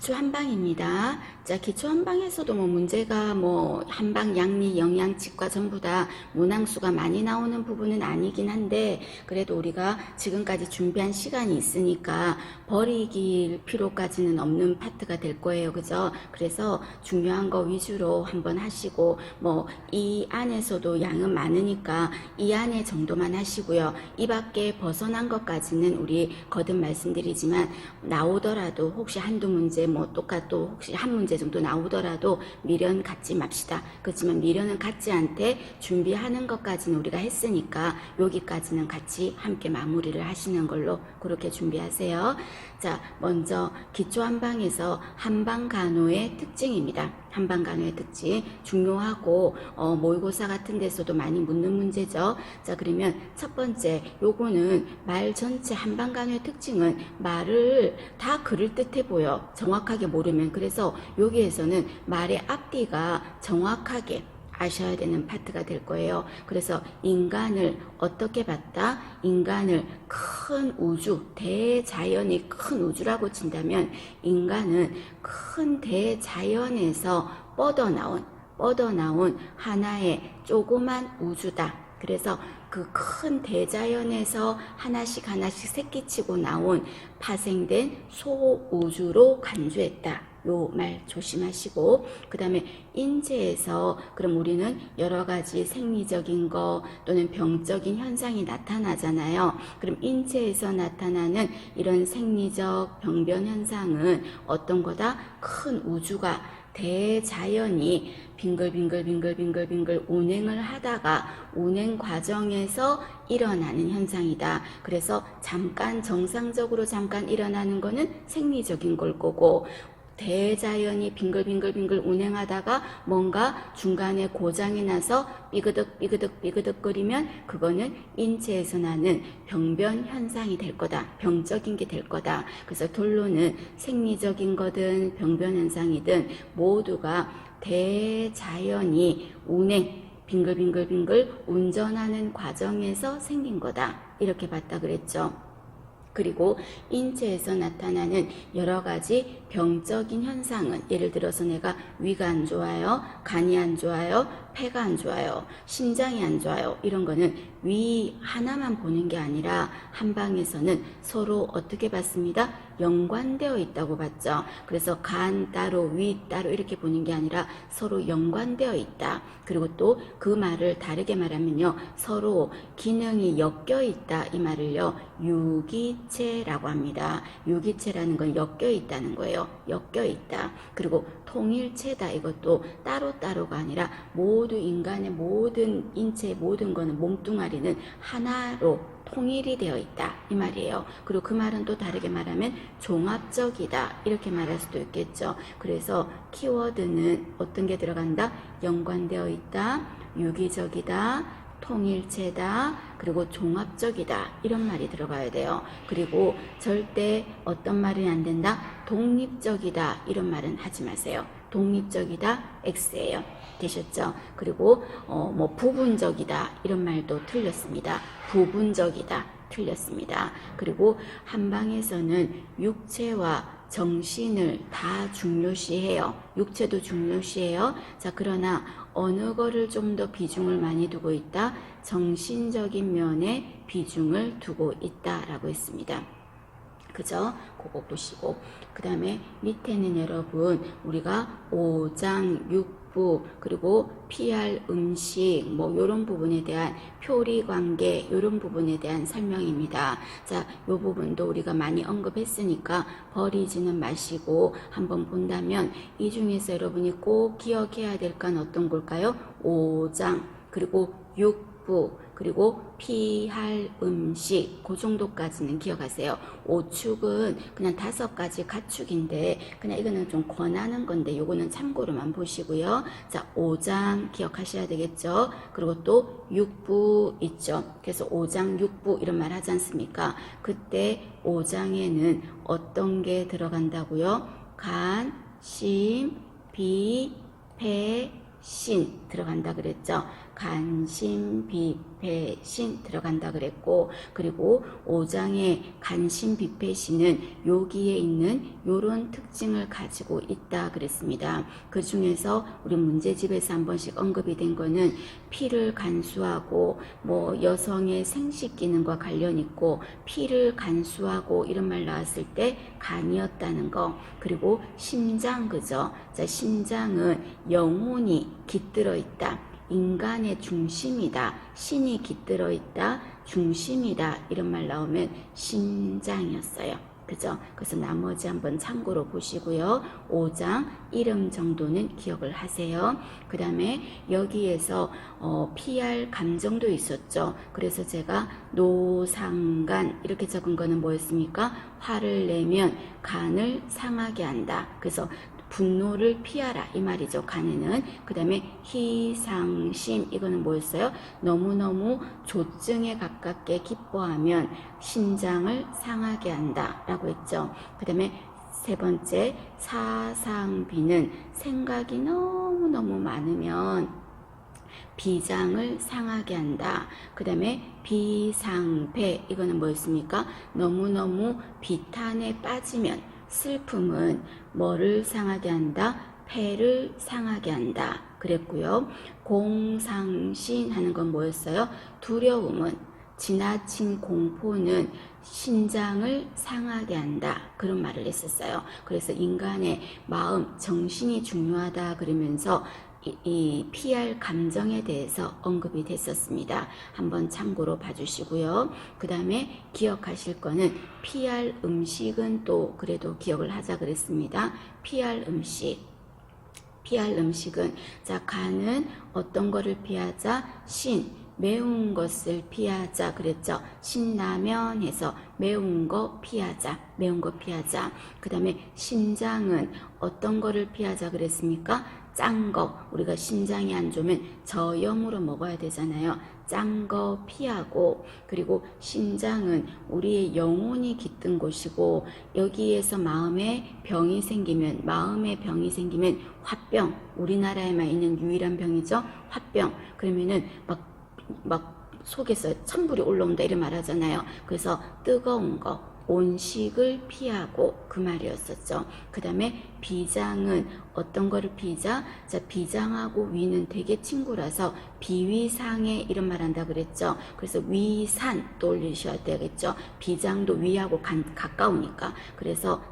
기초 한방입니다. 자, 기초 한방에서도 문제가 한방, 양리, 영양치과 전부 다 문항수가 많이 나오는 부분은 아니긴 한데, 그래도 우리가 지금까지 준비한 시간이 있으니까 버리길 필요까지는 없는 파트가 될 거예요. 그죠? 그래서 중요한 거 위주로 한번 하시고, 이 안에서도 양은 많으니까 이 안에 정도만 하시고요. 이 밖에 벗어난 것까지는 우리 거듭 말씀드리지만 나오더라도 혹시 한두 문제 똑같도 혹시 한 문제 정도 나오더라도 미련 갖지 맙시다. 그렇지만 미련은 갖지 않되 준비하는 것까지는 우리가 했으니까 여기까지는 같이 함께 마무리를 하시는 걸로 그렇게 준비하세요. 자, 먼저 기초 한방에서 한방간호의 특징입니다. 한방간호의 특징 중요하고 모의고사 같은 데서도 많이 묻는 문제죠. 자, 그러면 첫 번째 요거는 말 전체 한방간호의 특징은 말을 다 그럴듯해 보여. 정확하게 모르면. 그래서 여기에서는 말의 앞뒤가 정확하게 아셔야 되는 파트가 될 거예요. 그래서 인간을 어떻게 봤다? 인간을 큰 우주, 대자연이 큰 우주라고 친다면 인간은 큰 대자연에서 뻗어나온 하나의 조그만 우주다. 그래서 그 큰 대자연에서 하나씩 새끼치고 나온 파생된 소우주로 간주했다. 요 말 조심하시고, 그 다음에 인체에서 그럼 우리는 여러 가지 생리적인 거 또는 병적인 현상이 나타나잖아요. 그럼 인체에서 나타나는 이런 생리적 병변 현상은 어떤 거다? 큰 우주가 대자연이 빙글빙글 운행을 하다가 운행 과정에서 일어나는 현상이다. 그래서 정상적으로 잠깐 일어나는 거는 생리적인 걸 거고, 대자연이 빙글빙글 운행하다가 뭔가 중간에 고장이 나서 삐그덕 거리면 그거는 인체에서 나는 병변 현상이 될 거다. 병적인 게 될 거다. 그래서 결론은 생리적인 거든 병변 현상이든 모두가 대자연이 빙글빙글 운전하는 과정에서 생긴 거다. 이렇게 봤다 그랬죠. 그리고 인체에서 나타나는 여러 가지 병적인 현상은 예를 들어서 내가 위가 안 좋아요, 간이 안 좋아요, 폐가 안 좋아요, 심장이 안 좋아요. 이런 거는 위 하나만 보는 게 아니라 한방에서는 서로 어떻게 봤습니다? 연관되어 있다고 봤죠. 그래서 간 따로 위 따로 이렇게 보는 게 아니라 서로 연관되어 있다. 그리고 또 그 말을 다르게 말하면요, 서로 기능이 엮여 있다. 이 말을요, 유기체라고 합니다. 유기체라는 건 엮여 있다는 거예요. 엮여 있다. 그리고 통일체다. 이것도 따로따로가 아니라 모두 인간의 모든 인체의 모든 거는 몸뚱아리는 하나로 통일이 되어 있다. 이 말이에요. 그리고 그 말은 또 다르게 말하면 종합적이다. 이렇게 말할 수도 있겠죠. 그래서 키워드는 어떤 게 들어간다? 연관되어 있다. 유기적이다. 통일체다. 그리고 종합적이다. 이런 말이 들어가야 돼요. 그리고 절대 어떤 말이 안 된다? 독립적이다. 이런 말은 하지 마세요. 독립적이다. X예요. 되셨죠? 그리고 부분적이다. 이런 말도 틀렸습니다. 부분적이다. 틀렸습니다. 그리고 한방에서는 육체와 정신을 다 중요시해요. 육체도 중요시해요. 자, 그러나 어느 거를 좀 더 비중을 많이 두고 있다? 정신적인 면에 비중을 두고 있다라고 했습니다. 그죠? 그거 보시고, 그 다음에 밑에는 여러분 우리가 오장, 육부, 그리고 피할 음식 요런 부분에 대한 표리 관계, 요런 부분에 대한 설명입니다. 자, 요 부분도 우리가 많이 언급했으니까 버리지는 마시고 한번 본다면 이 중에서 여러분이 꼭 기억해야 될 건 어떤 걸까요? 오장, 그리고 육부, 그리고 피할 음식, 그 정도까지는 기억하세요. 오축은 그냥 5가지 가축인데 그냥 이거는 좀 권하는 건데 요거는 참고로만 보시고요. 자, 오장 기억하셔야 되겠죠. 그리고 또 육부 있죠. 그래서 오장 육부 이런 말 하지 않습니까? 그때 오장에는 어떤 게 들어간다고요? 간, 심, 비, 폐, 신 들어간다 그랬죠. 간신비패신 들어간다 그랬고, 그리고 5장의 간신비패신은 여기에 있는 요런 특징을 가지고 있다 그랬습니다. 그 중에서 우리 문제집에서 한 번씩 언급이 된 거는 피를 간수하고 뭐 여성의 생식 기능과 관련 있고 피를 간수하고 이런 말 나왔을 때 간이었다는 거, 그리고 심장, 그죠? 자, 심장은 영혼이 깃들어 있다, 인간의 중심이다, 신이 깃들어 있다, 중심이다, 이런 말 나오면 심장이었어요. 그죠? 그래서 나머지 한번 참고로 보시고요. 5장 이름 정도는 기억을 하세요. 그 다음에 여기에서 피할 감정도 있었죠. 그래서 제가 노상간 이렇게 적은 거는 뭐였습니까? 화를 내면 간을 상하게 한다. 그래서 분노를 피하라 이 말이죠. 간에는. 그 다음에 희상심, 이거는 뭐였어요? 너무너무 조증에 가깝게 기뻐하면 심장을 상하게 한다 라고 했죠. 그 다음에 세 번째, 사상비는 생각이 너무너무 많으면 비장을 상하게 한다. 그 다음에 비상패, 이거는 뭐였습니까? 너무너무 비탄에 빠지면, 슬픔은 뭐를 상하게 한다? 폐를 상하게 한다 그랬고요. 공상신 하는 건 뭐였어요? 두려움은, 지나친 공포는 심장을 상하게 한다, 그런 말을 했었어요. 그래서 인간의 마음, 정신이 중요하다 그러면서 이 피할 감정에 대해서 언급이 됐었습니다. 한번 참고로 봐주시고요. 그 다음에 기억하실 거는 피할 음식은 또 그래도 기억을 하자 그랬습니다. 피할 음식. 피할 음식은, 자, 간은 어떤 거를 피하자? 매운 것을 피하자 그랬죠. 신라면 해서 매운 거 피하자, 매운 거 피하자. 그 다음에 심장은 어떤 거를 피하자 그랬습니까? 짠 거, 우리가 심장이 안 좋으면 저염으로 먹어야 되잖아요. 짠 거 피하고, 그리고 심장은 우리의 영혼이 깃든 곳이고, 여기에서 마음의 병이 생기면 화병, 우리나라에만 있는 유일한 병이죠. 화병. 그러면은 막 속에서 천불이 올라온다 이런 말 하잖아요. 그래서 뜨거운 거, 온식을 피하고, 그 말이었었죠. 그 다음에 비장은 어떤 거를 피자? 자, 비장하고 위는 되게 친구라서 비위상에 이런 말 한다 그랬죠. 그래서 위산 떠올리셔야 되겠죠. 비장도 위하고 가까우니까. 그래서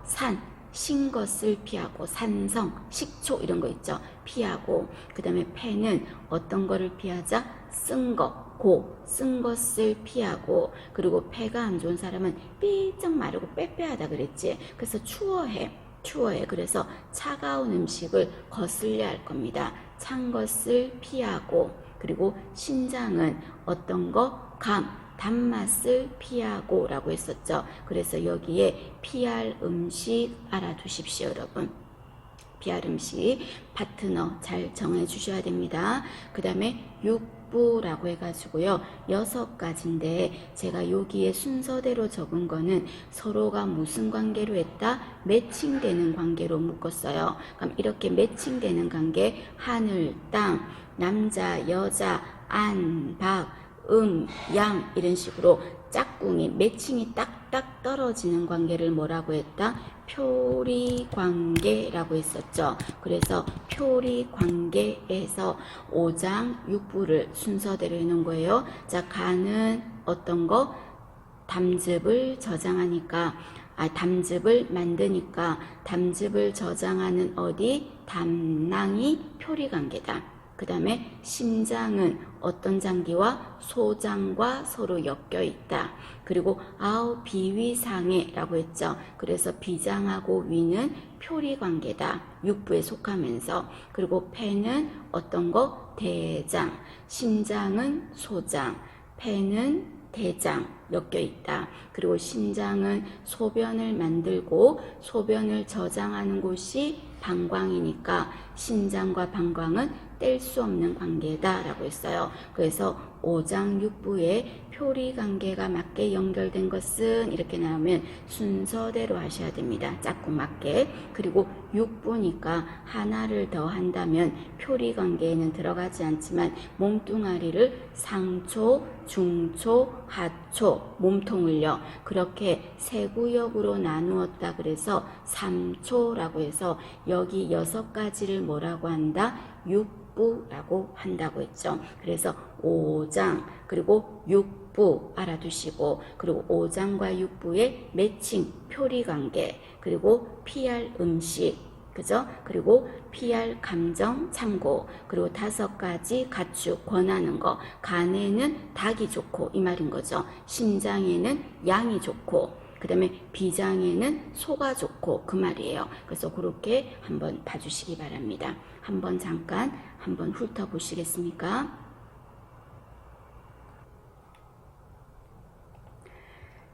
신 것을 피하고, 산성, 식초 이런 거 있죠. 피하고. 그 다음에 패는 어떤 거를 피하자? 쓴 것을 피하고. 그리고 폐가 안 좋은 사람은 삐쩍 마르고 빼빼하다 그랬지. 그래서 추워해. 그래서 차가운 음식을 거슬려 할 겁니다. 찬 것을 피하고. 그리고 신장은 어떤 거? 단맛을 피하고 라고 했었죠. 그래서 여기에 피할 음식 알아두십시오, 여러분. 피할 음식 파트너 잘 정해 주셔야 됩니다. 그 다음에 육부라고 해가지고요, 6가지인데 제가 여기에 순서대로 적은 거는 서로가 무슨 관계로 했다? 매칭되는 관계로 묶었어요. 그럼 이렇게 매칭되는 관계, 하늘, 땅, 남자, 여자, 안, 박, 양, 이런 식으로 짝꿍이 매칭이 딱딱 떨어지는 관계를 뭐라고 했다? 표리관계라고 했었죠. 그래서 표리관계에서 5장 6부를 순서대로 해놓은 거예요. 자, 간은 어떤 거? 담즙을 저장하니까, 담즙을 만드니까 담즙을 저장하는 어디? 담낭이 표리관계다. 그 다음에 심장은 어떤 장기와? 소장과 서로 엮여 있다. 그리고 비위상해라고 했죠. 그래서 비장하고 위는 표리관계다. 육부에 속하면서. 그리고 폐는 어떤 거? 대장. 심장은 소장. 폐는 대장 엮여 있다. 그리고 심장은 소변을 만들고 소변을 저장하는 곳이 방광이니까 심장과 방광은 뗄 수 없는 관계다 라고 했어요. 그래서 오장육부의 표리관계가 맞게 연결된 것은 이렇게 나오면 순서대로 하셔야 됩니다. 짝꿍 맞게. 그리고 육부니까 하나를 더 한다면 표리관계에는 들어가지 않지만 몸뚱아리를 상초, 중초, 하초, 몸통을요. 그렇게 세 구역으로 나누었다 그래서 삼초라고 해서 여기 6가지를 뭐라고 한다? 육부라고 한다고 했죠. 그래서 오장 그리고 육부 알아두시고, 그리고 오장과 육부의 매칭, 표리관계, 그리고 피할 음식, 그죠? 그리고 피할 감정 참고, 그리고 5가지 가축 권하는 거. 간에는 닭이 좋고 이 말인 거죠. 심장에는 양이 좋고, 그 다음에 비장에는 소가 좋고 그 말이에요. 그래서 그렇게 한번 봐주시기 바랍니다. 한번 잠깐 한번 훑어보시겠습니까?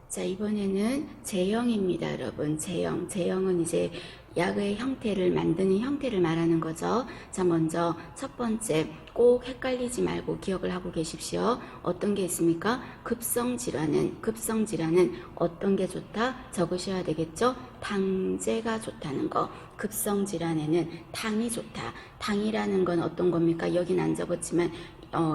자, 이번에는 제형입니다, 여러분. 제형은 이제 약의 형태를 만드는 형태를 말하는 거죠. 자, 먼저 첫 번째, 꼭 헷갈리지 말고 기억을 하고 계십시오. 어떤 게 있습니까? 급성질환은 어떤 게 좋다? 적으셔야 되겠죠? 당제가 좋다는 거. 급성질환에는 당이 좋다. 당이라는 건 어떤 겁니까? 여긴 안 적었지만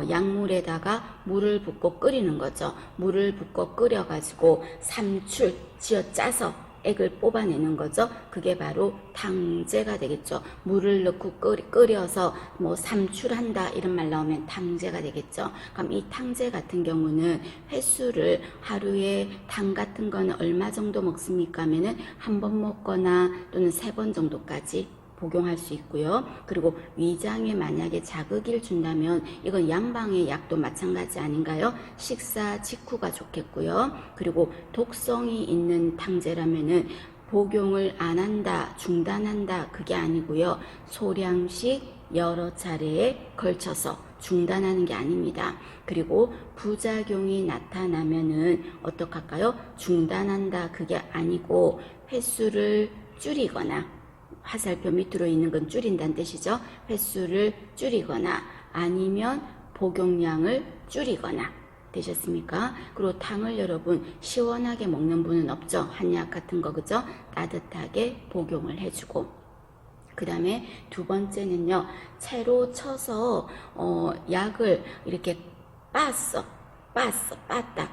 약물에다가 물을 붓고 끓이는 거죠. 물을 붓고 끓여가지고 삼출, 쥐어 짜서 액을 뽑아내는 거죠. 그게 바로 당제가 되겠죠. 물을 넣고 끓여서 뭐 삼출한다 이런 말 나오면 당제가 되겠죠. 그럼 이 당제 같은 경우는 횟수를 하루에 당 같은 거는 얼마 정도 먹습니까 하면은 한 번 먹거나 또는 3번 정도까지 복용할 수 있고요. 그리고 위장에 만약에 자극을 준다면 이건 양방의 약도 마찬가지 아닌가요? 식사 직후가 좋겠고요. 그리고 독성이 있는 당제라면은 복용을 안 한다, 중단한다 그게 아니고요. 소량씩 여러 차례에 걸쳐서 중단하는 게 아닙니다. 그리고 부작용이 나타나면은 어떡할까요? 중단한다 그게 아니고 횟수를 줄이거나, 화살표 밑으로 있는 건 줄인다는 뜻이죠. 횟수를 줄이거나 아니면 복용량을 줄이거나 되셨습니까? 그리고 당을 여러분 시원하게 먹는 분은 없죠. 한약 같은 거 그죠? 따뜻하게 복용을 해주고, 그 다음에 두 번째는요, 채로 쳐서 약을 이렇게 빻다,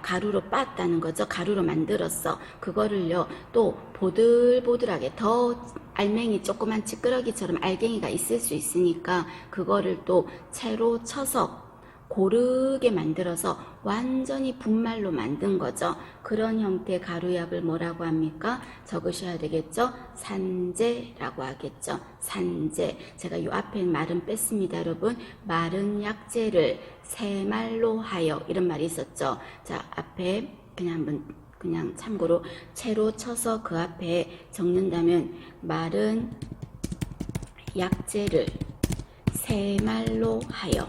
가루로 빻다는 거죠. 가루로 만들었어. 그거를요, 또 보들보들하게 더 알맹이 조그만 찌끄러기처럼 알갱이가 있을 수 있으니까 그거를 또 채로 쳐서 고르게 만들어서 완전히 분말로 만든 거죠. 그런 형태의 가루약을 뭐라고 합니까? 적으셔야 되겠죠? 산제라고 하겠죠. 산제. 제가 요 앞에 말은 뺐습니다, 여러분. 마른 약재를 새말로 하여 이런 말이 있었죠. 자, 앞에 그냥 참고로 채로 쳐서 그 앞에 적는다면 마른 약재를 새말로 하여.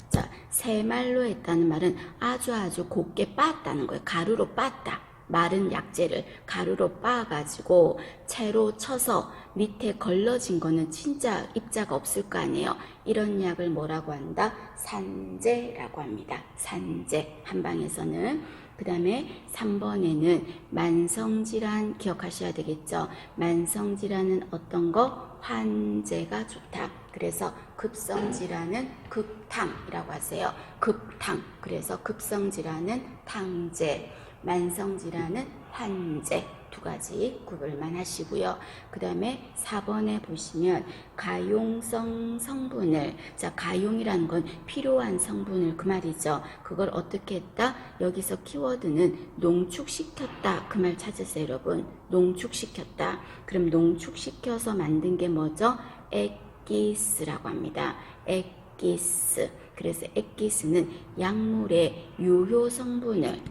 자, 새말로 했다는 말은 아주 곱게 빻았다는 거예요. 가루로 빻다. 마른 약재를 가루로 빻아가지고 채로 쳐서 밑에 걸러진 거는 진짜 입자가 없을 거 아니에요. 이런 약을 뭐라고 한다? 산제라고 합니다. 산제. 한방에서는. 그 다음에 3번에는 만성질환 기억하셔야 되겠죠. 만성질환은 어떤 거? 환제가 좋다. 그래서 급성질환은 급탕이라고 하세요. 급탕. 그래서 급성질환은 탕제, 만성질환은 환제. 2가지 구별만 하시고요. 그 다음에 4번에 보시면 가용성 성분을, 자, 가용이라는 건 필요한 성분을 그 말이죠. 그걸 어떻게 했다? 여기서 키워드는 농축시켰다 그 말 찾으세요, 여러분. 농축시켰다. 그럼 농축시켜서 만든 게 뭐죠? 액기스라고 합니다. 액기스. 그래서 액기스는 약물의 유효 성분을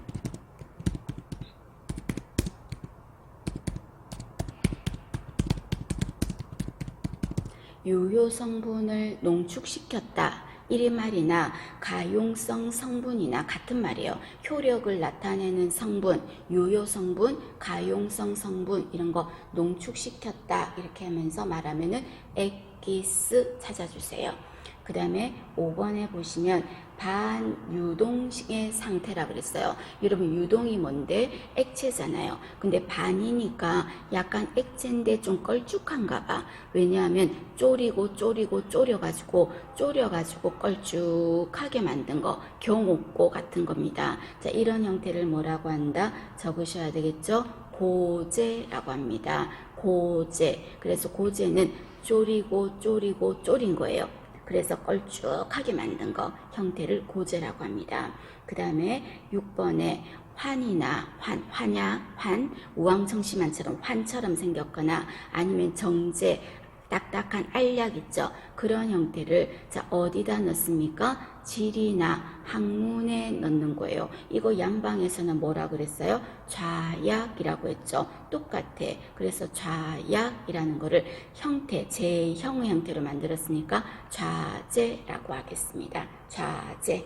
농축시켰다. 이 말이나 가용성 성분이나 같은 말이에요. 효력을 나타내는 성분, 유효 성분, 가용성 성분 이런 거 농축시켰다 이렇게 하면서 말하면은 액기스 찾아주세요. 그 다음에 5번에 보시면 반유동식의 상태라 그랬어요. 여러분 유동이 뭔데? 액체잖아요. 근데 반이니까 약간 액체인데 좀 걸쭉한가 봐. 왜냐하면 졸이고 졸여가지고 걸쭉하게 만든 거, 경옥고 같은 겁니다. 자, 이런 형태를 뭐라고 한다? 적으셔야 되겠죠? 고제라고 합니다. 고제. 그래서 고제는 졸이고 졸인 거예요. 그래서 걸쭉하게 만든 거 형태를 고제라고 합니다. 그 다음에 6번에 환이나 환, 우왕청심환처럼 환처럼 생겼거나 아니면 정제, 딱딱한 알약 있죠. 그런 형태를 자 어디다 넣습니까? 질이나 항문에 넣는 거예요. 이거 양방에서는 뭐라 그랬어요? 좌약이라고 했죠. 똑같아. 그래서 좌약이라는 거를 형태, 제형의 형태로 만들었으니까 좌제라고 하겠습니다. 좌제.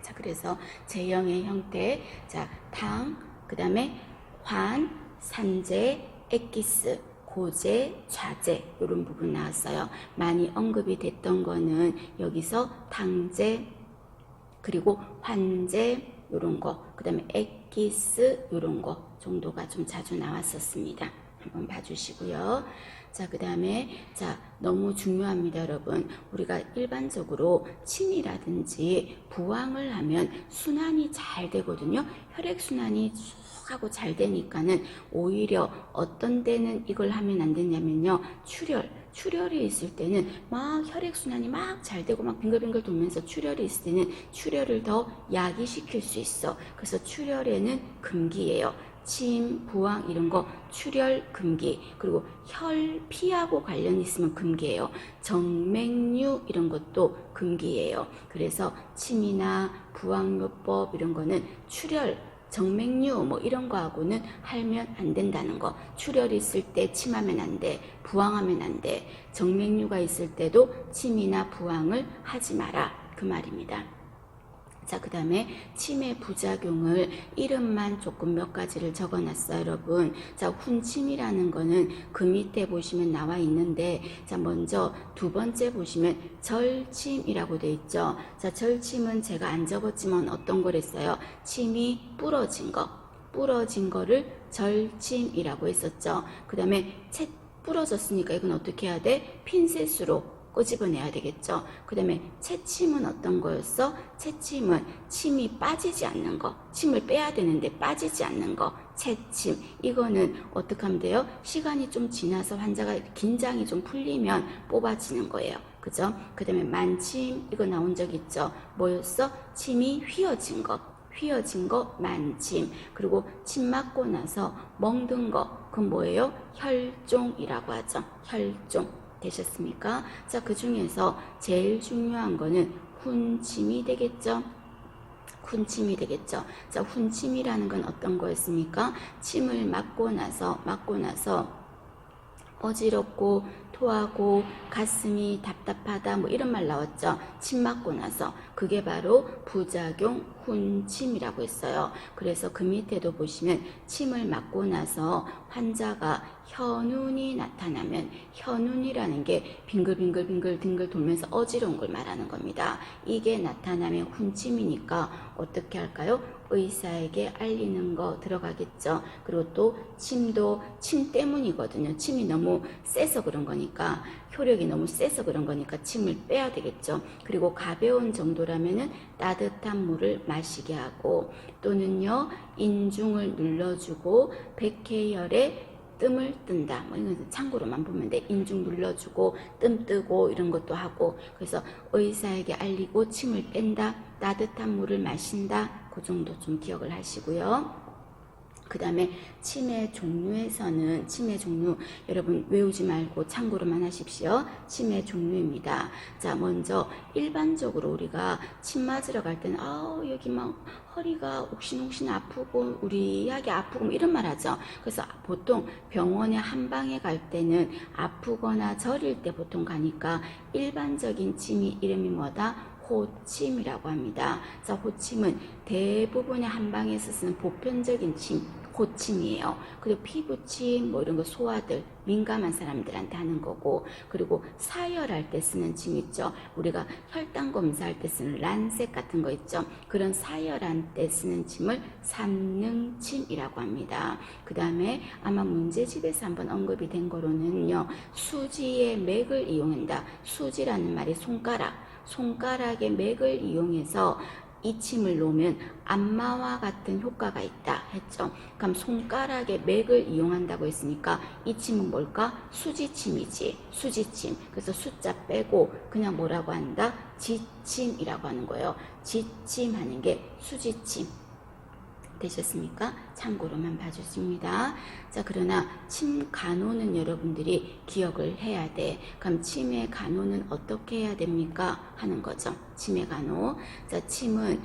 자, 그래서 제형의 형태, 자, 당, 그 다음에 환, 산제, 액기스, 고제, 좌제 이런 부분 나왔어요. 많이 언급이 됐던 거는 여기서 당제, 그리고 환제 이런 거, 그 다음에 액기스 이런 거 정도가 좀 자주 나왔었습니다. 한번 봐주시고요. 자, 그 다음에 자 너무 중요합니다, 여러분. 우리가 일반적으로 침이라든지 부항을 하면 순환이 잘 되거든요. 혈액순환이 쭉 하고 잘 되니까는 오히려 어떤 데는 이걸 하면 안 되냐면요. 출혈이 있을 때는 막 혈액순환이 막 잘 되고 막 빙글빙글 돌면서 출혈이 있을 때는 출혈을 더 야기시킬 수 있어. 그래서 출혈에는 금기예요. 침, 부항 이런 거 출혈 금기, 그리고 혈, 피하고 관련 있으면 금기예요. 정맥류 이런 것도 금기예요. 그래서 침이나 부항요법 이런 거는 출혈, 정맥류 뭐 이런 거하고는 하면 안 된다는 거. 출혈이 있을 때 침하면 안 돼. 부항하면 안 돼. 정맥류가 있을 때도 침이나 부항을 하지 마라. 그 말입니다. 자, 그 다음에 침의 부작용을 이름만 조금 몇 가지를 적어놨어요, 여러분. 자, 훈침이라는 거는 그 밑에 보시면 나와 있는데, 자, 먼저 두 번째 보시면 절침이라고 돼 있죠. 자, 절침은 제가 안 적었지만 어떤 거랬어요? 침이 부러진 거를 절침이라고 했었죠. 그 다음에 채 부러졌으니까 이건 어떻게 해야 돼? 핀셋으로 끄집어내야 되겠죠. 그 다음에 채침은 어떤 거였어? 채침은 침이 빠지지 않는 거. 침을 빼야 되는데 빠지지 않는 거. 채침. 이거는 어떻게 하면 돼요? 시간이 좀 지나서 환자가 긴장이 좀 풀리면 뽑아지는 거예요. 그죠? 그 다음에 만침. 이거 나온 적 있죠? 뭐였어? 침이 휘어진 거 만침. 그리고 침 맞고 나서 멍든 거. 그건 뭐예요? 혈종이라고 하죠. 혈종. 되셨습니까? 자, 그 중에서 제일 중요한 거는 훈침이 되겠죠? 훈침이 되겠죠? 자, 훈침이라는 건 어떤 거였습니까? 침을 맞고 나서 어지럽고 토하고 가슴이 답답하다 뭐 이런 말 나왔죠. 침 맞고 나서 그게 바로 부작용 훈침이라고 했어요. 그래서 그 밑에도 보시면 침을 맞고 나서 환자가 현운이 나타나면 현운이라는 게 빙글빙글 돌면서 어지러운 걸 말하는 겁니다. 이게 나타나면 훈침이니까 어떻게 할까요? 의사에게 알리는 거 들어가겠죠. 그리고 또 침도 침 때문이거든요. 침이 너무 세서 그런 거니까, 효력이 너무 세서 그런 거니까 침을 빼야 되겠죠. 그리고 가벼운 정도라면은 따뜻한 물을 마시게 하고, 또는요 인중을 눌러주고 백회열에 뜸을 뜬다. 뭐 이건 참고로만 보면 돼. 인중 눌러주고 뜸 뜨고 이런 것도 하고, 그래서 의사에게 알리고 침을 뺀다, 따뜻한 물을 마신다. 그 정도 좀 기억을 하시고요. 그 다음에 치매 종류에서는 치매 종류 여러분 외우지 말고 참고로만 하십시오. 치매 종류입니다. 자, 먼저 일반적으로 우리가 침 맞으러 갈 때는 여기 막 허리가 옥신옥신 아프고 우리 약이 아프고 뭐 이런 말 하죠. 그래서 보통 병원에 한방에 갈 때는 아프거나 저릴 때 보통 가니까 일반적인 침이 이름이 뭐다? 호침이라고 합니다. 자, 호침은 대부분의 한방에서 쓰는 보편적인 침, 호침이에요. 그리고 피부침 뭐 이런 거 소아들 민감한 사람들한테 하는 거고, 그리고 사열할 때 쓰는 침 있죠. 우리가 혈당 검사할 때 쓰는 란셋 같은 거 있죠. 그런 사열할 때 쓰는 침을 삼능침이라고 합니다. 그 다음에 아마 문제집에서 한번 언급이 된 거로는요, 수지의 맥을 이용한다. 수지라는 말이 손가락의 맥을 이용해서 이 침을 놓으면 안마와 같은 효과가 있다 했죠. 그럼 손가락의 맥을 이용한다고 했으니까 이 침은 뭘까? 수지침이지. 수지침. 그래서 숫자 빼고 그냥 뭐라고 한다? 지침이라고 하는 거예요. 지침 하는 게 수지침. 되셨습니까? 참고로만 봐주십니다. 자, 그러나 침 간호는 여러분들이 기억을 해야 돼. 그럼 침의 간호는 어떻게 해야 됩니까? 하는 거죠. 침의 간호. 자, 침은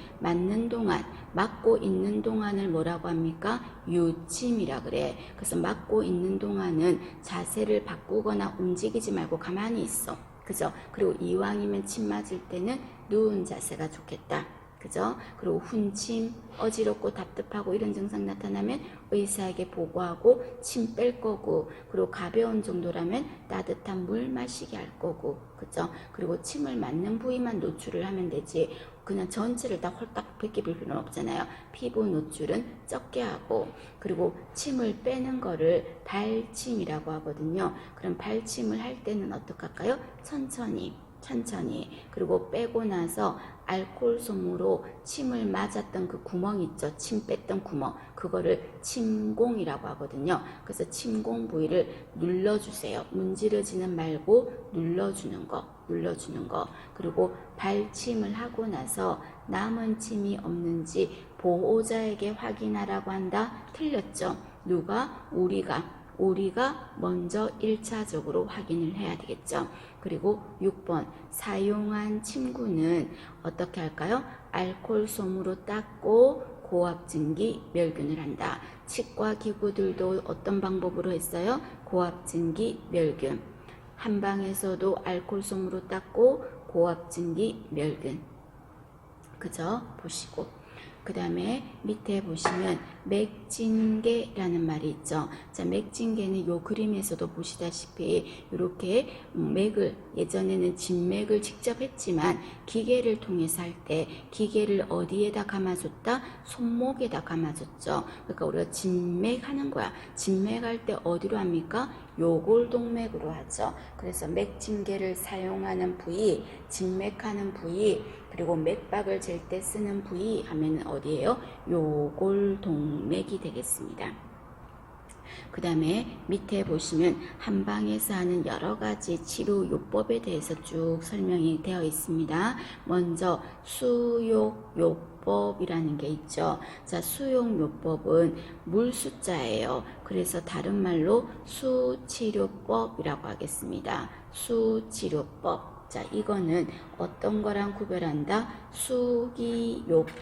맞고 있는 동안을 뭐라고 합니까? 유침이라 그래. 그래서 맞고 있는 동안은 자세를 바꾸거나 움직이지 말고 가만히 있어. 그죠? 그리고 이왕이면 침 맞을 때는 누운 자세가 좋겠다. 그죠? 그리고 훈침, 어지럽고 답답하고 이런 증상 나타나면 의사에게 보고하고 침 뺄 거고, 그리고 가벼운 정도라면 따뜻한 물 마시게 할 거고, 그죠? 그리고 침을 맞는 부위만 노출을 하면 되지 그냥 전체를 다 홀딱 벗길 필요는 없잖아요. 피부 노출은 적게 하고, 그리고 침을 빼는 거를 발침이라고 하거든요. 그럼 발침을 할 때는 어떻게 할까요? 천천히. 그리고 빼고 나서 알코올 솜으로 침을 맞았던 그 구멍 있죠. 침 뺐던 구멍. 그거를 침공이라고 하거든요. 그래서 침공 부위를 눌러주세요. 문지르지는 말고 눌러주는 거. 그리고 발침을 하고 나서 남은 침이 없는지 보호자에게 확인하라고 한다. 틀렸죠. 누가? 우리가 먼저 1차적으로 확인을 해야 되겠죠. 그리고 6번 사용한 침구는 어떻게 할까요? 알코올 솜으로 닦고 고압증기 멸균을 한다. 치과 기구들도 어떤 방법으로 했어요? 고압증기 멸균. 한방에서도 알코올 솜으로 닦고 고압증기 멸균. 그죠? 보시고. 그 다음에 밑에 보시면 맥진개라는 말이 있죠. 자, 맥진개는 요 그림에서도 보시다시피 이렇게 맥을, 예전에는 진맥을 직접 했지만 기계를 통해서 할 때 기계를 어디에다 감아줬다? 손목에다 감아줬죠. 그러니까 우리가 진맥 하는 거야. 진맥 할 때 어디로 합니까? 요골동맥으로 하죠. 그래서 맥진개를 사용하는 부위, 진맥하는 부위, 그리고 맥박을 잴 때 쓰는 부위 하면 어디예요? 요골동맥이 되겠습니다. 그 다음에 밑에 보시면 한방에서 하는 여러 가지 치료 요법에 대해서 쭉 설명이 되어 있습니다. 먼저 수욕요법이라는 게 있죠. 자, 수욕요법은 물수자예요. 그래서 다른 말로 수치료법이라고 하겠습니다. 수치료법. 자, 이거는 어떤 거랑 구별한다? 수기요법이라고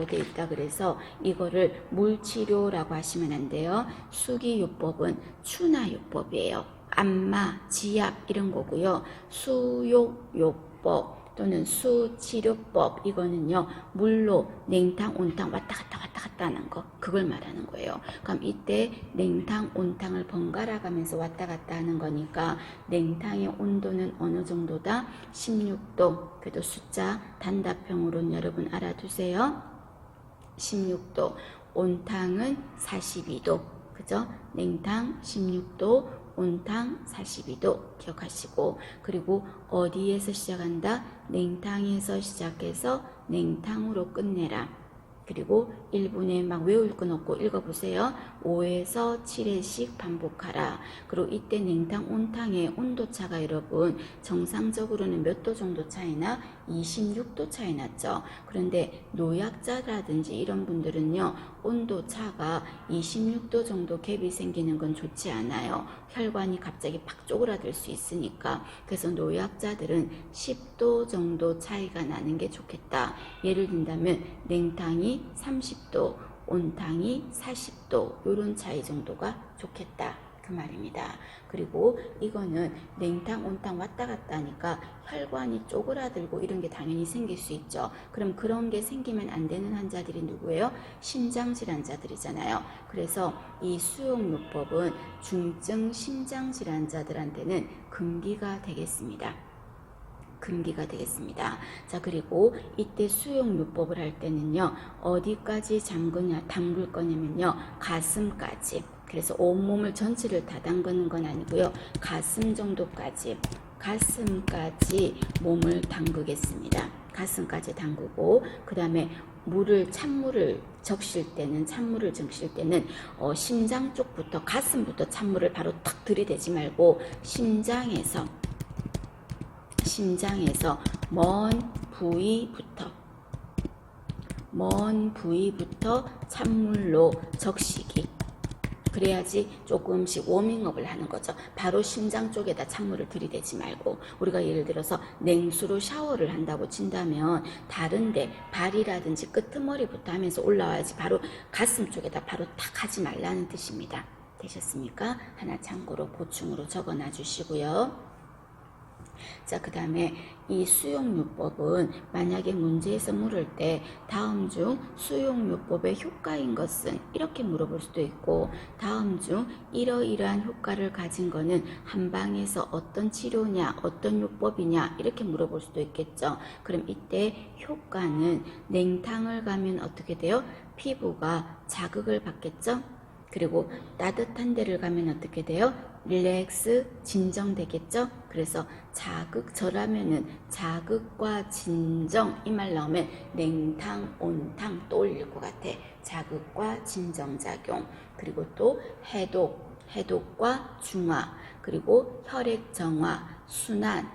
되어 있다. 그래서 이거를 물치료라고 하시면 안 돼요. 수기요법은 추나요법이에요. 안마, 지압 이런 거고요. 수욕요법 또는 수치료법, 이거는요 물로 냉탕 온탕 왔다 갔다 하는 거, 그걸 말하는 거예요. 그럼 이때 냉탕 온탕을 번갈아 가면서 왔다 갔다 하는 거니까 냉탕의 온도는 어느 정도다? 16도. 그래도 숫자 단답형으로는 여러분 알아두세요. 16도. 온탕은 42도. 그죠? 냉탕 16도, 온탕 42도 기억하시고, 그리고 어디에서 시작한다? 냉탕에서 시작해서 냉탕으로 끝내라. 그리고 1분에 막 외울 건 없고 읽어보세요. 5에서 7회씩 반복하라. 그리고 이때 냉탕, 온탕의 온도차가 여러분 정상적으로는 몇 도 정도 차이나? 26도 차이 났죠. 그런데 노약자라든지 이런 분들은요 온도차가 26도 정도 갭이 생기는 건 좋지 않아요. 혈관이 갑자기 팍 쪼그라들 수 있으니까. 그래서 노약자들은 10도 정도 차이가 나는 게 좋겠다. 예를 든다면 냉탕이 30도, 온탕이 40도, 이런 차이 정도가 좋겠다. 그 말입니다. 그리고 이거는 냉탕, 온탕 왔다 갔다 하니까 혈관이 쪼그라들고 이런 게 당연히 생길 수 있죠. 그럼 그런 게 생기면 안 되는 환자들이 누구예요? 심장질환자들이잖아요. 그래서 이 수용요법은 중증 심장질환자들한테는 금기가 되겠습니다. 금기가 되겠습니다. 자, 그리고 이때 수용요법을 할 때는요, 어디까지 담글 거냐면요, 가슴까지. 그래서 온몸을 전체를 다 담그는 건 아니고요, 가슴 정도까지, 가슴까지 몸을 담그겠습니다. 가슴까지 담그고, 그 다음에 찬물을 적실 때는 심장 쪽부터, 가슴부터 찬물을 바로 탁 들이대지 말고 심장에서 먼 부위부터 찬물로 적시기. 그래야지 조금씩 워밍업을 하는 거죠. 바로 심장 쪽에다 찬물을 들이대지 말고, 우리가 예를 들어서 냉수로 샤워를 한다고 친다면 다른데 발이라든지 끄트머리부터 하면서 올라와야지 바로 가슴 쪽에다 바로 탁 하지 말라는 뜻입니다. 되셨습니까? 하나 참고로 보충으로 적어놔 주시고요. 자, 그 다음에 이 수용요법은 만약에 문제에서 물을 때 다음 중 수용요법의 효과인 것은 이렇게 물어볼 수도 있고, 다음 중 이러이러한 효과를 가진 거는 한방에서 어떤 치료냐, 어떤 요법이냐 이렇게 물어볼 수도 있겠죠. 그럼 이때 효과는 냉탕을 가면 어떻게 돼요? 피부가 자극을 받겠죠. 그리고 따뜻한 데를 가면 어떻게 돼요? 릴렉스, 진정되겠죠? 그래서 저라면은 자극과 진정 이 말 나오면 냉탕, 온탕 떠올릴 것 같아. 자극과 진정작용, 그리고 또 해독과 중화, 그리고 혈액 정화, 순환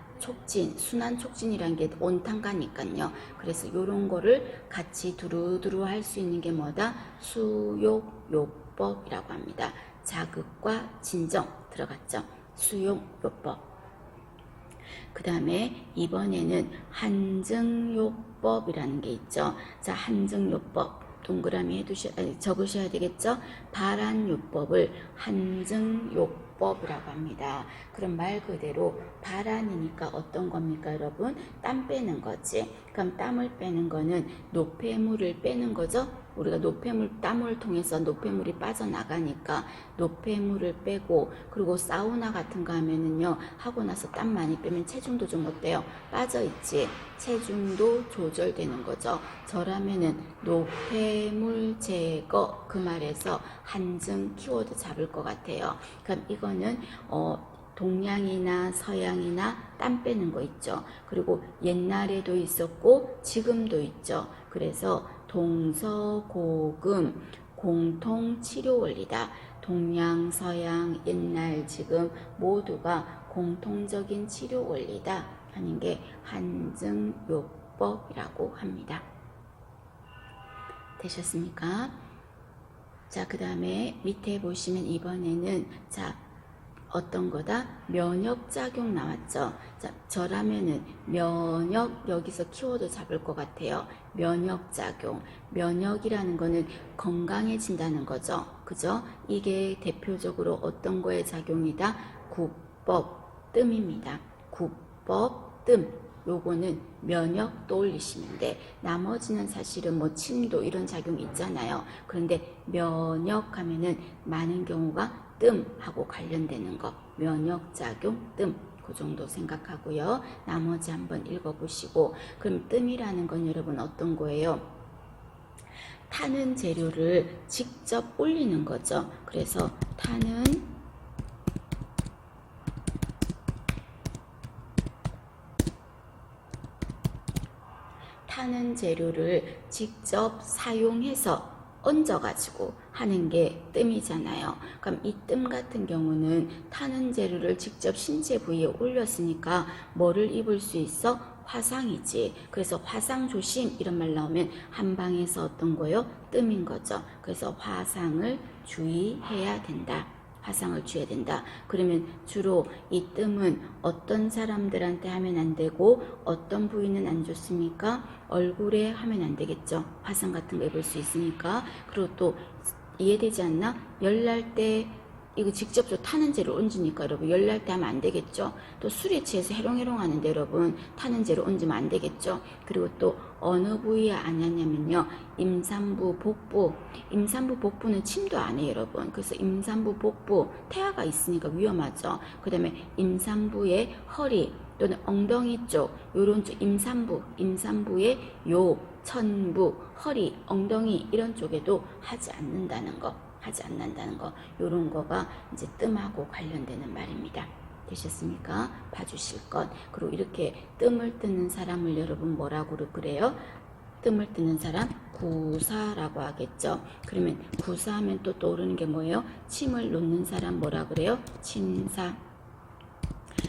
촉진이라는 게 온탕 가니까요. 그래서 이런 거를 같이 두루두루 할 수 있는 게 뭐다? 수용요법이라고 합니다. 자극과 진정 들어갔죠. 수용요법. 그 다음에 이번에는 한증요법이라는 게 있죠. 자, 한증요법 동그라미 적으셔야 되겠죠. 발한요법을 한증요법이라고 합니다. 그럼 말 그대로 발한이니까 어떤 겁니까, 여러분? 땀 빼는 거지. 그럼 땀을 빼는 거는 노폐물을 빼는 거죠. 우리가 땀을 통해서 노폐물이 빠져나가니까 노폐물을 빼고, 그리고 사우나 같은 거 하면은요, 하고 나서 땀 많이 빼면 체중도 좀 어때요? 빠져있지. 체중도 조절되는 거죠. 저라면은 노폐물 제거 그 말에서 한증 키워드 잡을 것 같아요. 그럼 이거는 동양이나 서양이나 땀 빼는 거 있죠. 그리고 옛날에도 있었고 지금도 있죠. 그래서 동서고금 공통 치료 원리다. 동양, 서양, 옛날, 지금 모두가 공통적인 치료 원리다 하는 게 한증요법이라고 합니다. 되셨습니까? 자, 그 다음에 밑에 보시면 이번에는 어떤 거다? 면역작용 나왔죠. 자, 저라면은 여기서 키워드 잡을 것 같아요. 면역작용. 면역이라는 거는 건강해진다는 거죠. 그죠? 이게 대표적으로 어떤 거의 작용이다? 국법, 뜸입니다. 국법, 뜸. 요거는 면역 떠올리시면 돼. 나머지는 사실은 침도 이런 작용이 있잖아요. 그런데 면역하면은 많은 경우가 뜸하고 관련되는 거. 면역작용, 뜸. 그 정도 생각하고요. 나머지 한번 읽어보시고. 그럼 뜸이라는 건 여러분 어떤 거예요? 타는 재료를 직접 올리는 거죠. 그래서 타는 재료를 직접 사용해서 얹어가지고 하는 게 뜸이잖아요. 그럼 이 뜸 같은 경우는 타는 재료를 직접 신체 부위에 올렸으니까 뭐를 입을 수 있어? 화상이지. 그래서 화상 조심 이런 말 나오면 한방에서 어떤 거요? 뜸인 거죠. 그래서 화상을 주의해야 된다. 화상을 주어야 된다. 그러면 주로 이 뜸은 어떤 사람들한테 하면 안 되고 어떤 부위는 안 좋습니까? 얼굴에 하면 안 되겠죠. 화상 같은 거 입을 수 있으니까. 그리고 또 이해되지 않나? 열날 때 이거 직접적으로 타는 재를 얹으니까 여러분 열날 때 하면 안 되겠죠. 또 술에 취해서 해롱해롱 하는데 여러분 타는 재를 얹으면 안 되겠죠. 그리고 또 어느 부위에 안 하냐면요. 임산부, 복부. 임산부, 복부는 침도 안 해요, 여러분. 그래서 임산부, 복부, 태아가 있으니까 위험하죠. 그 다음에 임산부의 허리 또는 엉덩이 쪽, 요런 쪽 임산부의 요, 천부, 허리, 엉덩이 이런 쪽에도 하지 않는다는 거. 요런 거가 이제 뜸하고 관련되는 말입니다. 되셨습니까? 봐주실 것. 그리고 이렇게 뜸을 뜨는 사람을 여러분 뭐라고 그래요? 뜸을 뜨는 사람 구사라고 하겠죠. 그러면 구사하면 또 떠오르는 게 뭐예요? 침을 놓는 사람 뭐라 그래요? 침사.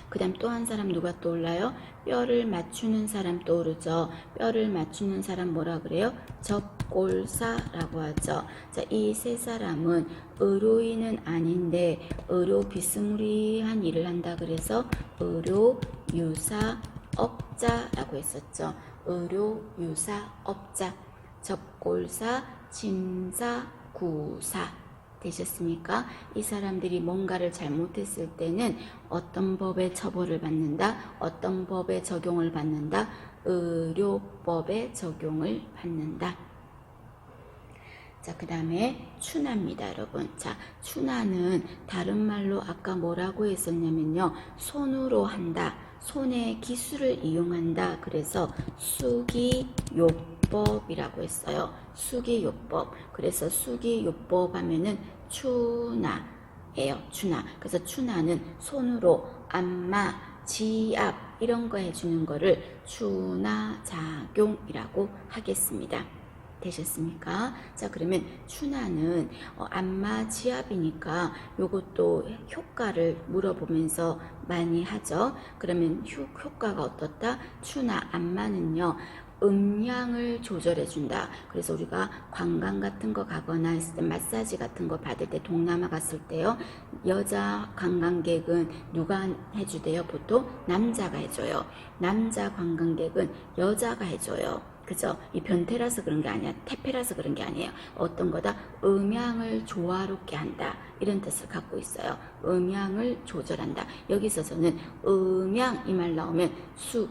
그 다음 또 한 사람 누가 떠올라요? 뼈를 맞추는 사람 떠오르죠. 뼈를 맞추는 사람 뭐라 그래요? 접골사라고 하죠. 자, 이 세 사람은 의료인은 아닌데 의료 비스무리한 일을 한다 그래서 의료유사업자라고 했었죠. 의료유사업자, 접골사, 침사, 구사. 되셨습니까? 이 사람들이 뭔가를 잘못했을 때는 어떤 법의 처벌을 받는다? 어떤 법의 적용을 받는다? 의료법의 적용을 받는다. 자, 그 다음에 추나입니다, 여러분. 자, 추나는 다른 말로 아까 뭐라고 했었냐면요. 손으로 한다. 손의 기술을 이용한다. 그래서 수기요법이라고 했어요. 수기요법. 그래서 수기요법 하면은 추나예요. 추나. 그래서 추나는 손으로 안마, 지압 이런 거 해주는 거를 추나작용이라고 하겠습니다. 되셨습니까? 자, 그러면 추나는 안마 지압이니까 요것도 효과를 물어보면서 많이 하죠. 그러면 효과가 어떻다? 추나 안마는요. 음량을 조절해 준다. 그래서 우리가 관광 같은 거 가거나 했을 때 마사지 같은 거 받을 때 동남아 갔을 때요. 여자 관광객은 누가 해주대요? 보통 남자가 해줘요. 남자 관광객은 여자가 해줘요. 그죠? 이 변태라서 그런 게 아니야. 태폐라서 그런 게 아니에요. 어떤 거다? 음양을 조화롭게 한다. 이런 뜻을 갖고 있어요. 음양을 조절한다. 여기서 저는 음양 이 말 나오면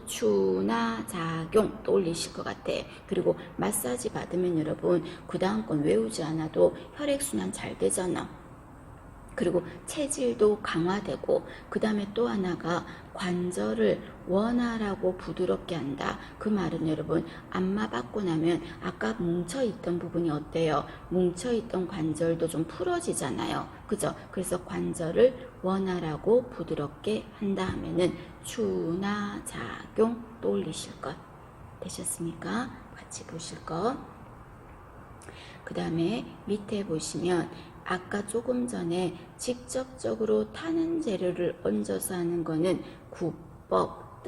추나 작용 떠올리실 것 같아. 그리고 마사지 받으면 여러분 그 다음 건 외우지 않아도 혈액순환 잘 되잖아. 그리고 체질도 강화되고 그 다음에 또 하나가 관절을 원활하고 부드럽게 한다. 그 말은 여러분 안마 받고 나면 아까 뭉쳐있던 부분이 어때요? 뭉쳐있던 관절도 좀 풀어지잖아요. 그죠? 그래서 관절을 원활하고 부드럽게 한다 하면은 추나작용 떠올리실 것 되셨습니까? 같이 보실 것. 그 다음에 밑에 보시면 아까 조금 전에 직접적으로 타는 재료를 얹어서 하는 거는 구법,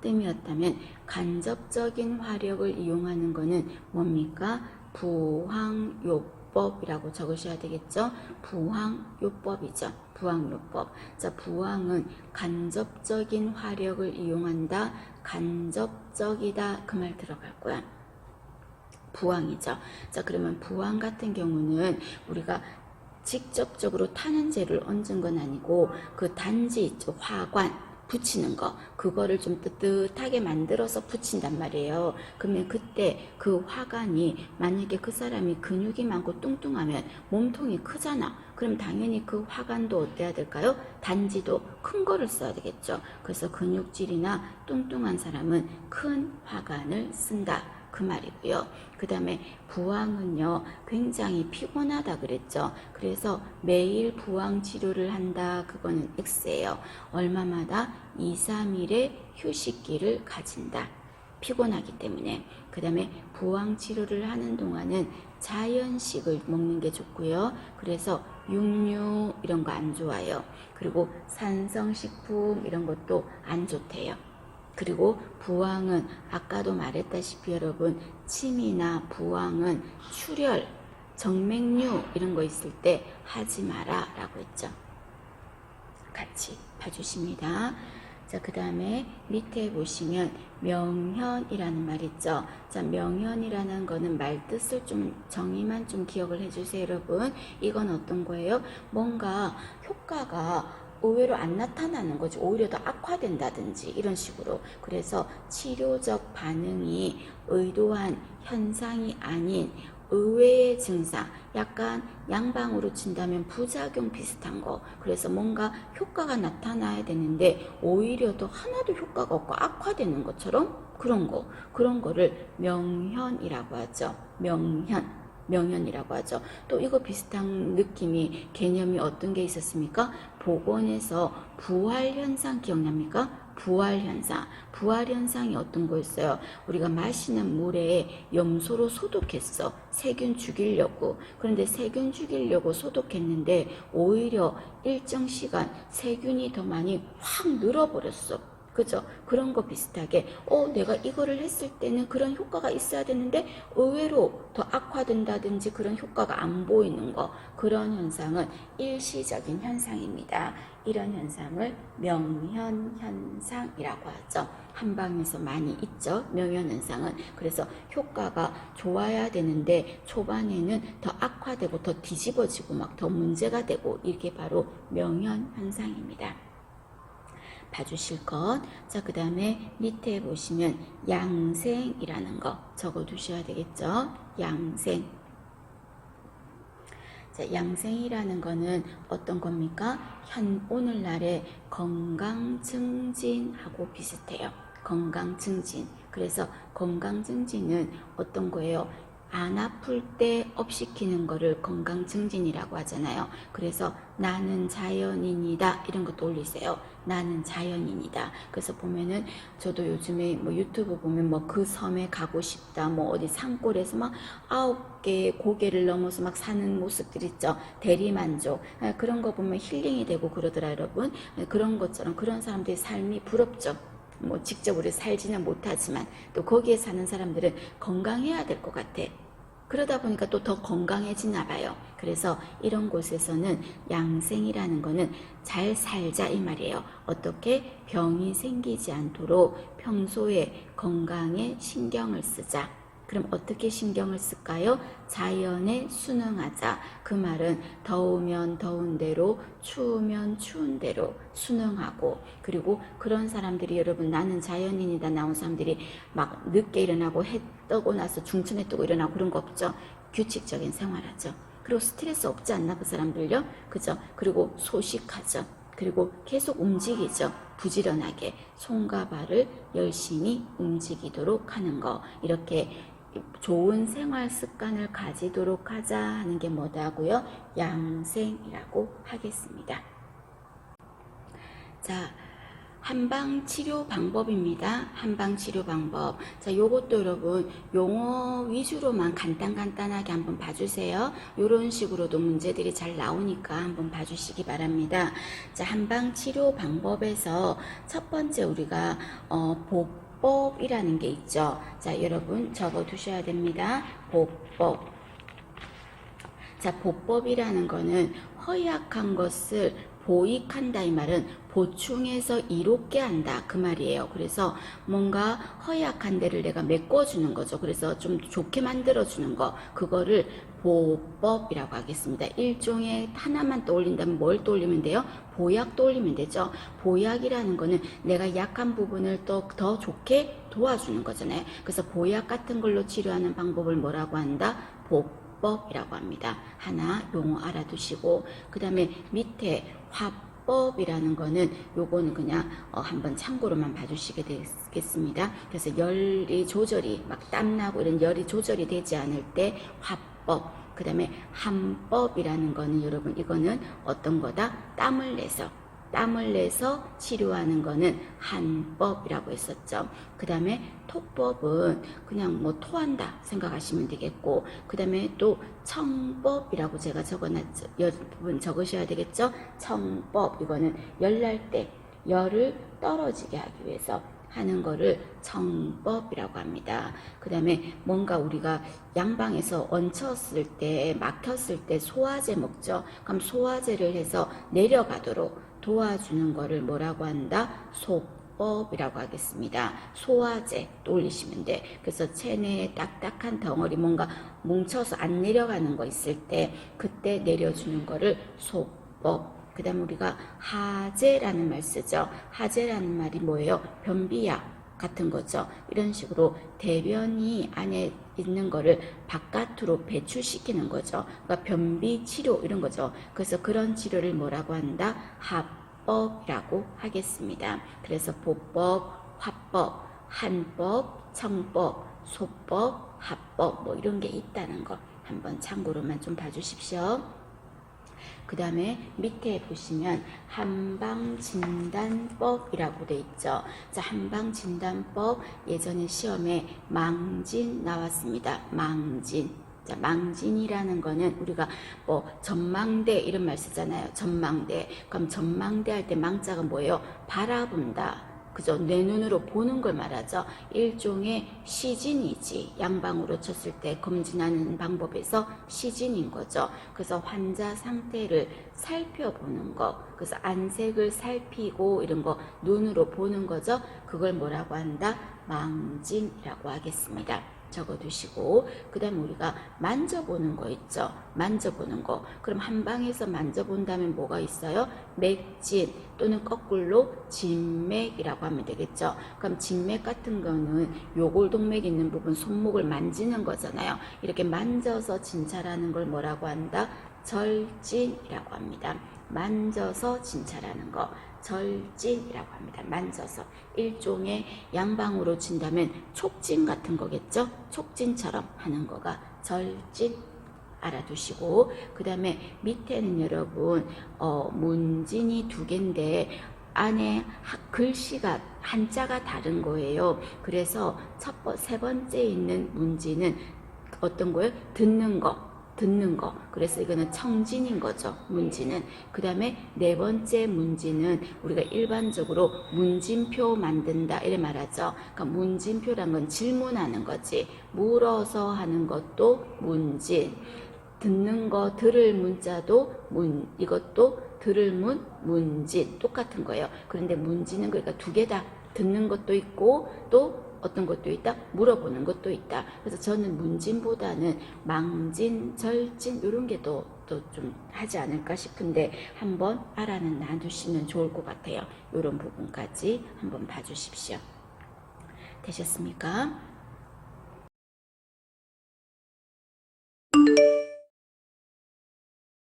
뜸이었다면 간접적인 화력을 이용하는 거는 뭡니까? 부황요법이라고 적으셔야 되겠죠? 부황요법이죠. 부황요법. 자, 부황은 간접적인 화력을 이용한다. 간접적이다. 그 말 들어갈 거야. 부황이죠. 자, 그러면 부황 같은 경우는 우리가 직접적으로 타는 재를 얹은 건 아니고 그 단지 있죠. 화관 붙이는 거 그거를 좀 뜨뜻하게 만들어서 붙인단 말이에요. 그러면 그때 그 화관이 만약에 그 사람이 근육이 많고 뚱뚱하면 몸통이 크잖아. 그럼 당연히 그 화관도 어때야 될까요? 단지도 큰 거를 써야 되겠죠. 그래서 근육질이나 뚱뚱한 사람은 큰 화관을 쓴다. 그 말이고요. 그 다음에 부황은요 굉장히 피곤하다 그랬죠. 그래서 매일 부황 치료를 한다. 그거는 X예요. 얼마마다 2, 3일의 휴식기를 가진다. 피곤하기 때문에. 그 다음에 부황 치료를 하는 동안은 자연식을 먹는 게 좋고요. 그래서 육류 이런 거 안 좋아요. 그리고 산성식품 이런 것도 안 좋대요. 그리고 부황은 아까도 말했다시피 여러분 침이나 부황은 출혈, 정맥류 이런 거 있을 때 하지 마라 라고 했죠. 같이 봐주십니다. 자, 그 다음에 밑에 보시면 명현이라는 말 있죠. 자, 명현이라는 거는 말 뜻을 좀 정의만 좀 기억을 해주세요, 여러분. 이건 어떤 거예요? 뭔가 효과가 의외로 안 나타나는 거지. 오히려 더 악화된다든지 이런 식으로. 그래서 치료적 반응이 의도한 현상이 아닌 의외의 증상, 약간 양방으로 친다면 부작용 비슷한 거. 그래서 뭔가 효과가 나타나야 되는데 오히려 더 하나도 효과가 없고 악화되는 것처럼 그런 거를 명현이라고 하죠. 명현이라고 하죠. 또 이거 비슷한 느낌이 개념이 어떤 게 있었습니까? 복원에서 부활현상 기억납니까? 부활현상이 어떤 거였어요? 우리가 마시는 물에 염소로 소독했어. 세균 죽이려고. 그런데 세균 죽이려고 소독했는데 오히려 일정 시간 세균이 더 많이 확 늘어버렸어. 그죠? 그런 거 비슷하게 내가 이거를 했을 때는 그런 효과가 있어야 되는데 의외로 더 악화된다든지 그런 효과가 안 보이는 거, 그런 현상은 일시적인 현상입니다. 이런 현상을 명현현상이라고 하죠. 한방에서 많이 있죠. 명현현상은. 그래서 효과가 좋아야 되는데 초반에는 더 악화되고 더 뒤집어지고 막 더 문제가 되고, 이게 바로 명현현상입니다. 봐주실 것. 자, 그 다음에 밑에 보시면 양생이라는 거 적어 두셔야 되겠죠. 양생. 자, 양생이라는 거는 어떤 겁니까? 오늘날의 건강 증진하고 비슷해요. 건강 증진. 그래서 건강 증진은 어떤 거예요? 안 아플 때 업시키는 거를 건강 증진이라고 하잖아요. 그래서 나는 자연인이다 이런 것도 올리세요. 나는 자연인이다. 그래서 보면은 저도 요즘에 뭐 유튜브 보면 뭐 그 섬에 가고 싶다, 뭐 어디 산골에서 막 9개 고개를 넘어서 막 사는 모습들 있죠. 대리만족. 그런 거 보면 힐링이 되고 그러더라, 여러분. 그런 것처럼 그런 사람들의 삶이 부럽죠. 뭐 직접 우리 살지는 못하지만 또 거기에 사는 사람들은 건강해야 될 것 같아. 그러다 보니까 또 더 건강해지나 봐요. 그래서 이런 곳에서는 양생이라는 거는 잘 살자 이 말이에요. 어떻게 병이 생기지 않도록 평소에 건강에 신경을 쓰자. 그럼 어떻게 신경을 쓸까요? 자연에 순응하자. 그 말은 더우면 더운 대로, 추우면 추운 대로 순응하고, 그리고 그런 사람들이, 여러분, 나는 자연인이다 나온 사람들이 막 늦게 일어나고 해 뜨고 나서 중천에 뜨고 일어나고 그런 거 없죠. 규칙적인 생활하죠. 그리고 스트레스 없지 않나 그 사람들요? 그죠? 그리고 소식하죠. 그리고 계속 움직이죠. 부지런하게 손과 발을 열심히 움직이도록 하는 거. 이렇게 좋은 생활 습관을 가지도록 하자 하는 게 뭐다고요? 양생이라고 하겠습니다. 자, 한방 치료 방법입니다. 한방 치료 방법. 자, 요것도 여러분 용어 위주로만 간단하게 한번 봐주세요. 요런 식으로도 문제들이 잘 나오니까 한번 봐주시기 바랍니다. 자, 한방 치료 방법에서 첫 번째 우리가 보법이라는 게 있죠. 자, 여러분 적어 두셔야 됩니다. 보법. 자, 보법이라는 거는 허약한 것을 보익한다 이 말은 보충해서 이롭게 한다 그 말이에요. 그래서 뭔가 허약한 데를 내가 메꿔주는 거죠. 그래서 좀 좋게 만들어주는 거, 그거를 보법이라고 하겠습니다. 일종의 하나만 떠올린다면 뭘 떠올리면 돼요? 보약 떠올리면 되죠. 보약이라는 거는 내가 약한 부분을 더 좋게 도와주는 거잖아요. 그래서 보약 같은 걸로 치료하는 방법을 뭐라고 한다? 법이라고 합니다. 하나 용어 알아두시고, 그 다음에 밑에 화법이라는 거는 요거는 그냥 한번 참고로만 봐주시게 되겠습니다. 그래서 열이 조절이 막 땀나고 이런 열이 조절이 되지 않을 때 화법. 그 다음에 한법이라는 거는 여러분 이거는 어떤 거다? 땀을 내서 치료하는 거는 한법이라고 했었죠. 그 다음에 토법은 그냥 뭐 토한다 생각하시면 되겠고, 그 다음에 또 청법이라고 제가 적어놨죠. 여러분 적으셔야 되겠죠. 청법, 이거는 열날 때 열을 떨어지게 하기 위해서 하는 거를 청법이라고 합니다. 그 다음에 뭔가 우리가 양방에서 얹혔을 때, 막혔을 때 소화제 먹죠. 그럼 소화제를 해서 내려가도록 도와주는 거를 뭐라고 한다? 속 소법이라고 하겠습니다. 소화제 떠올리시면 돼. 그래서 체내에 딱딱한 덩어리 뭔가 뭉쳐서 안 내려가는 거 있을 때 그때 내려주는 거를 소법. 그 다음 우리가 하제라는 말 쓰죠. 하제라는 말이 뭐예요? 변비약 같은 거죠. 이런 식으로 대변이 안에 있는 거를 바깥으로 배출시키는 거죠. 그러니까 변비 치료 이런 거죠. 그래서 그런 치료를 뭐라고 한다? 합법이라고 하겠습니다. 그래서 보법, 화법, 한법, 청법, 소법, 합법 뭐 이런 게 있다는 거 한번 참고로만 좀 봐주십시오. 그 다음에 밑에 보시면 한방진단법이라고 돼 있죠. 자, 한방진단법 예전에 시험에 망진 나왔습니다. 망진. 자, 망진이라는 거는 우리가 뭐 전망대 이런 말 쓰잖아요. 전망대. 그럼 전망대 할 때 망자가 뭐예요? 바라본다. 그죠? 내 눈으로 보는 걸 말하죠. 일종의 시진이지. 양방으로 쳤을 때 검진하는 방법에서 시진인 거죠. 그래서 환자 상태를 살펴보는 거. 그래서 안색을 살피고 이런 거 눈으로 보는 거죠. 그걸 뭐라고 한다? 망진이라고 하겠습니다. 적어두시고 그 다음에 우리가 만져보는 거 있죠. 만져보는 거. 그럼 한방에서 만져본다면 뭐가 있어요? 맥진 또는 거꾸로 진맥이라고 하면 되겠죠. 그럼 진맥 같은 거는 요골동맥 있는 부분 손목을 만지는 거잖아요. 이렇게 만져서 진찰하는 걸 뭐라고 한다? 절진이라고 합니다. 만져서 진찰하는 거 절진이라고 합니다. 만져서 일종의 양방으로 친다면 촉진 같은 거겠죠. 촉진처럼 하는 거가 절진 알아두시고 그 다음에 밑에는 여러분 문진이 두 개인데 안에 글씨가 한자가 다른 거예요. 그래서 세 번째 있는 문진은 어떤 거예요? 듣는 거. 그래서 이거는 청진인 거죠. 문진은. 그 다음에 네 번째 문진은 우리가 일반적으로 문진표 만든다 이래 말하죠. 그러니까 문진표란 건 질문하는 거지. 물어서 하는 것도 문진. 듣는 거 들을 문자도 이것도 들을 문진 똑같은 거예요. 그런데 문진은 그러니까 두 개 다 듣는 것도 있고 또 어떤 것도 있다? 물어보는 것도 있다. 그래서 저는 문진보다는 망진, 절진 이런 게 또 좀 하지 않을까 싶은데 한번 알아는 놔두시면 좋을 것 같아요. 이런 부분까지 한번 봐주십시오. 되셨습니까?